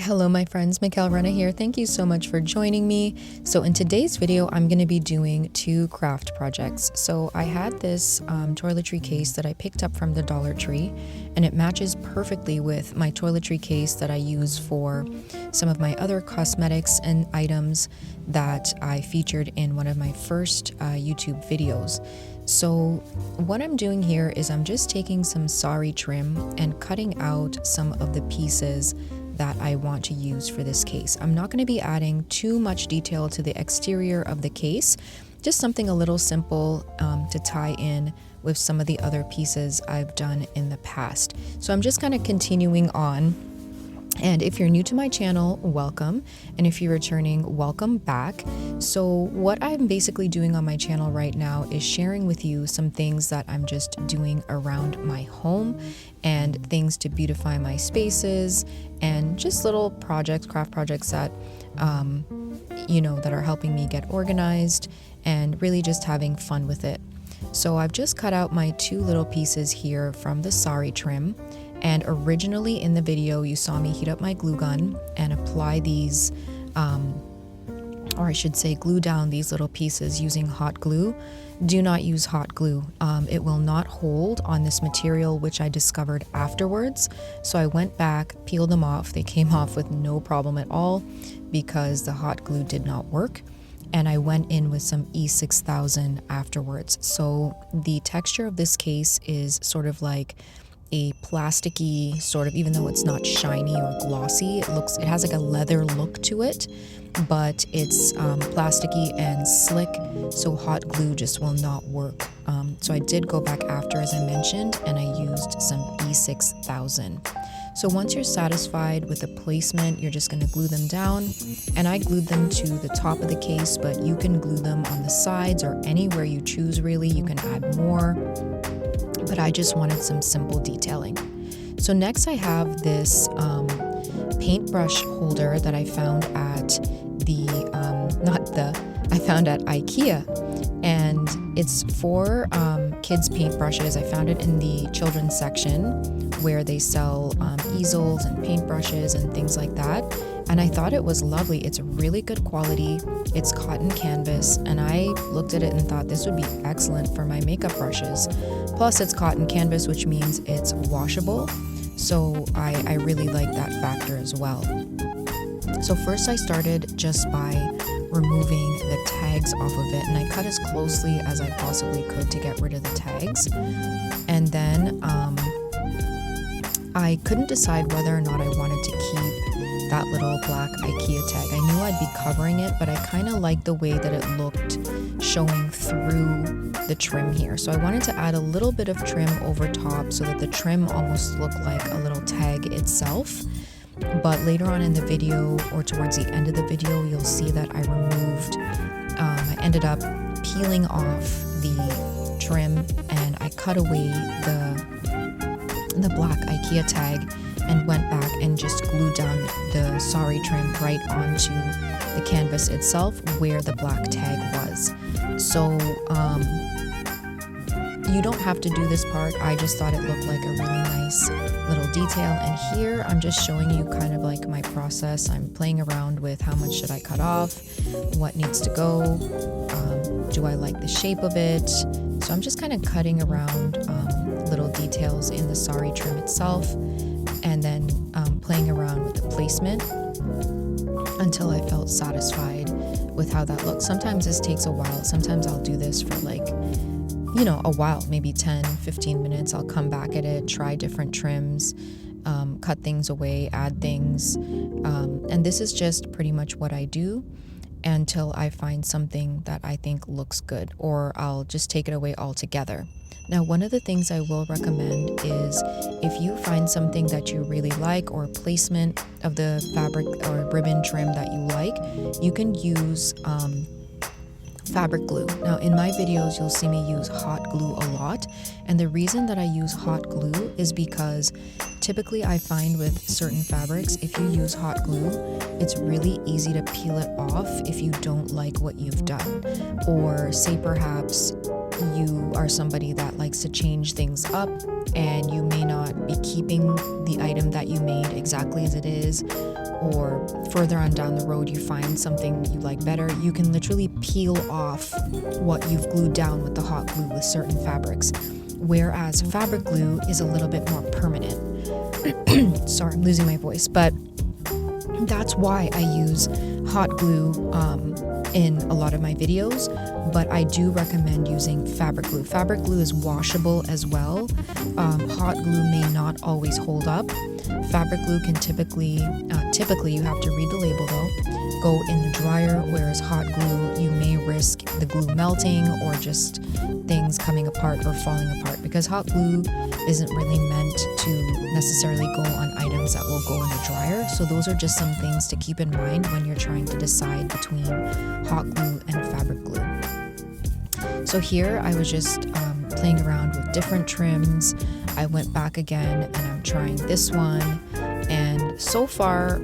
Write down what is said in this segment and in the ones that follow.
Hello my friends, Mikkel Renna here. Thank you so much for joining me. So in today's video, I'm going to be doing two craft projects. So I had this toiletry case that I picked up from the Dollar Tree, and it matches perfectly with my toiletry case that I use for some of my other cosmetics and items that I featured in one of my first YouTube videos. So what I'm doing here is I'm just taking some Saree Trim and cutting out some of the pieces that I want to use for this case. I'm not going to be adding too much detail to the exterior of the case, just something a little simple to tie in with some of the other pieces I've done in the past. So I'm just kind of continuing on. And if you're new to my channel, welcome. And if you're returning, welcome back. So what I'm basically doing on my channel right now is sharing with you some things that I'm just doing around my home and things to beautify my spaces and just little projects, craft projects that, that are helping me get organized and really just having fun with it. So I've just cut out my two little pieces here from the Saree Trim. And originally in the video, you saw me heat up my glue gun and apply these, or I should say glue down these little pieces using hot glue. Do not use hot glue. It will not hold on this material, which I discovered afterwards. So I went back, peeled them off. They came off with no problem at all because the hot glue did not work. And I went in with some E6000 afterwards. So the texture of this case is sort of like a plasticky sort of, even though it's not shiny or glossy, it has like a leather look to it, but it's plasticky and slick, so hot glue just will not work. So I did go back after, as I mentioned, and I used some E6000. So once you're satisfied with the placement, you're just going to glue them down, and I glued them to the top of the case, but you can glue them on the sides or anywhere you choose really. You can add more, but I just wanted some simple detailing. So next I have this paintbrush holder that I found at I found at IKEA, and it's for kids paintbrushes. I found it in the children's section where they sell easels and paintbrushes and things like that. And I thought it was lovely. It's really good quality. It's cotton canvas, and I looked at it and thought this would be excellent for my makeup brushes. Plus it's cotton canvas, which means it's washable. So I really like that factor as well. So first I started just by removing the tags off of it, and I cut as closely as I possibly could to get rid of the tags. And then I couldn't decide whether or not I wanted to keep that little black IKEA tag. I knew I'd be covering it, but I kind of liked the way that it looked showing through the trim here. So I wanted to add a little bit of trim over top so that the trim almost looked like a little tag itself. But later on in the video, or towards the end of the video, you'll see that I removed, I ended up peeling off the trim, and I cut away the black IKEA tag and went back and just glued down the Saree Trim right onto the canvas itself where the black tag was. So you don't have to do this part. I just thought it looked like a really nice little detail. And here I'm just showing you kind of like my process. I'm playing around with how much should I cut off, what needs to go, do I like the shape of it. So I'm just kind of cutting around little details in the Saree Trim itself, and then playing around with the placement until I felt satisfied with how that looks. Sometimes this takes a while. Sometimes I'll do this for like, a while, maybe 10, 15 minutes. I'll come back at it, try different trims, cut things away, add things. And this is just pretty much what I do until I find something that I think looks good, or I'll just take it away altogether. Now, one of the things I will recommend is if you find something that you really like, or placement of the fabric or ribbon trim that you like, you can use fabric glue. Now in my videos you'll see me use hot glue a lot, and the reason that I use hot glue is because typically I find with certain fabrics, if you use hot glue, it's really easy to peel it off if you don't like what you've done, or say perhaps you are somebody that likes to change things up and you may not be keeping the item that you made exactly as it is, or further on down the road you find something you like better, you can literally peel off what you've glued down with the hot glue with certain fabrics. Whereas fabric glue is a little bit more permanent. Sorry, I'm losing my voice, but that's why I use hot glue in a lot of my videos, but I do recommend using fabric glue. Fabric glue is washable as well. Hot glue may not always hold up. Fabric glue can typically you have to read the label though, go in the dryer, whereas hot glue, you may risk the glue melting or just things coming apart or falling apart, because hot glue isn't really meant to necessarily go on items that will go in the dryer. So those are just some things to keep in mind when you're trying to decide between hot glue and fabric glue. So here I was just playing around with different trims. I went back again and I'm trying this one, and so far,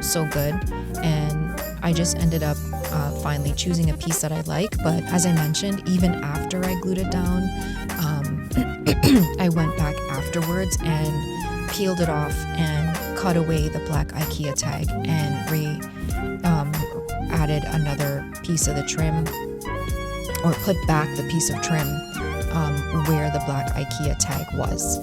so good. And I just ended up finally choosing a piece that I like. But as I mentioned, even after I glued it down, I went back afterwards and peeled it off and cut away the black IKEA tag and added another piece of the trim, or put back the piece of trim where the black IKEA tag was.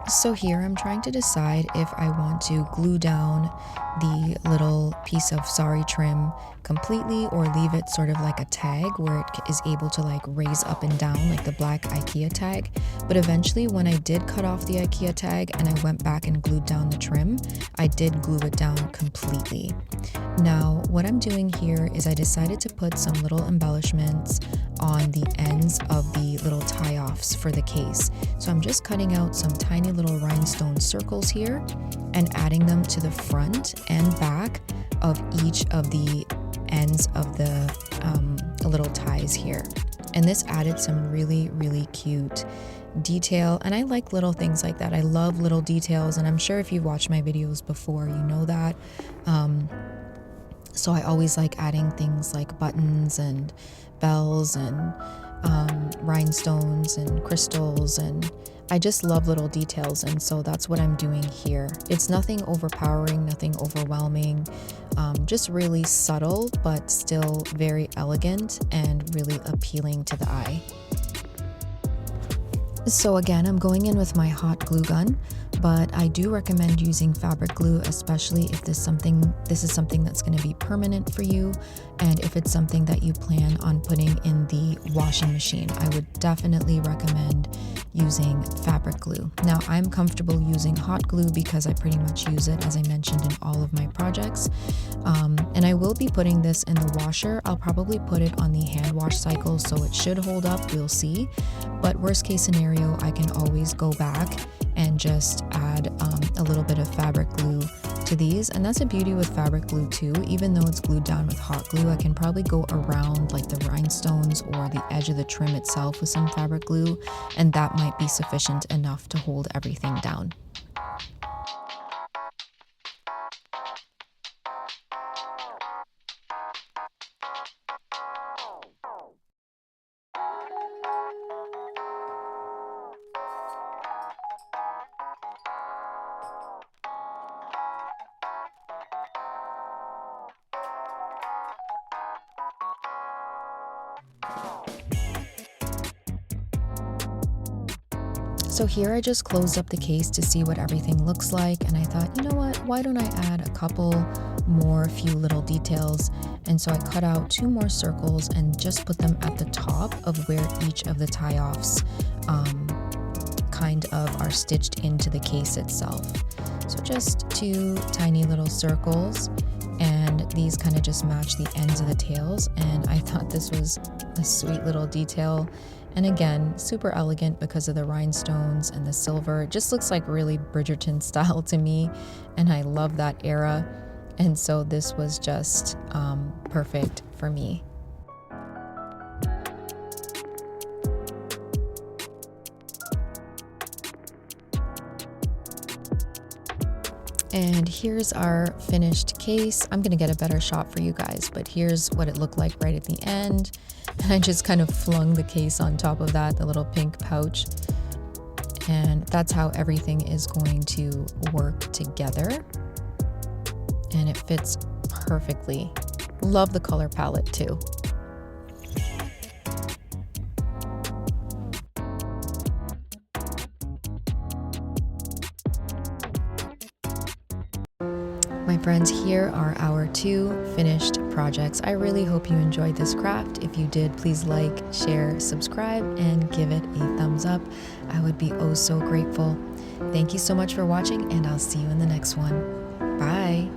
So here I'm trying to decide if I want to glue down the little piece of Saree Trim completely or leave it sort of like a tag where it is able to like raise up and down like the black IKEA tag. But eventually when I did cut off the IKEA tag and I went back and glued down the trim, I did glue it down completely. Now what I'm doing here is I decided to put some little embellishments on the ends of the little tie-offs for the case. So I'm just cutting out some tiny little rhinestone circles here and adding them to the front and back of each of the ends of the little ties here. And this added some really, really cute detail, and I like little things like that. I love little details, and I'm sure if you've watched my videos before, you know that. So I always like adding things like buttons and bells and rhinestones and crystals, and I just love little details, and so that's what I'm doing here. It's nothing overpowering, nothing overwhelming, just really subtle but still very elegant and really appealing to the eye. So again, I'm going in with my hot glue gun, but I do recommend using fabric glue, especially if this is something that's going to be permanent for you, and if it's something that you plan on putting in the washing machine. I would definitely recommend using fabric glue. Now I'm comfortable using hot glue because I pretty much use it, as I mentioned, in all of my projects, and I will be putting this in the washer. I'll probably put it on the hand wash cycle, so it should hold up, we'll see. But worst case scenario, I can always go back and just add a little bit of fabric glue to these. And that's a beauty with fabric glue too. Even though it's glued down with hot glue, I can probably go around like the rhinestones or the edge of the trim itself with some fabric glue, and that might be sufficient enough to hold everything down. So here I just closed up the case to see what everything looks like, and I thought, you know what, why don't I add a couple more few little details? And so I cut out 2 more circles and just put them at the top of where each of the tie-offs kind of are stitched into the case itself. So just 2 tiny little circles, and these kind of just match the ends of the tails, and I thought this was a sweet little detail. And again, super elegant because of the rhinestones and the silver. It just looks like really Bridgerton style to me, and I love that era. And so this was just perfect for me. And here's our finished case. I'm gonna get a better shot for you guys, but here's what it looked like right at the end. And I just kind of flung the case on top of that, the little pink pouch. And that's how everything is going to work together. And it fits perfectly. Love the color palette too. My friends, here are our 2 finished projects. I really hope you enjoyed this craft. If you did, please like, share, subscribe, and give it a thumbs up. I would be oh so grateful. Thank you so much for watching, and I'll see you in the next one. Bye.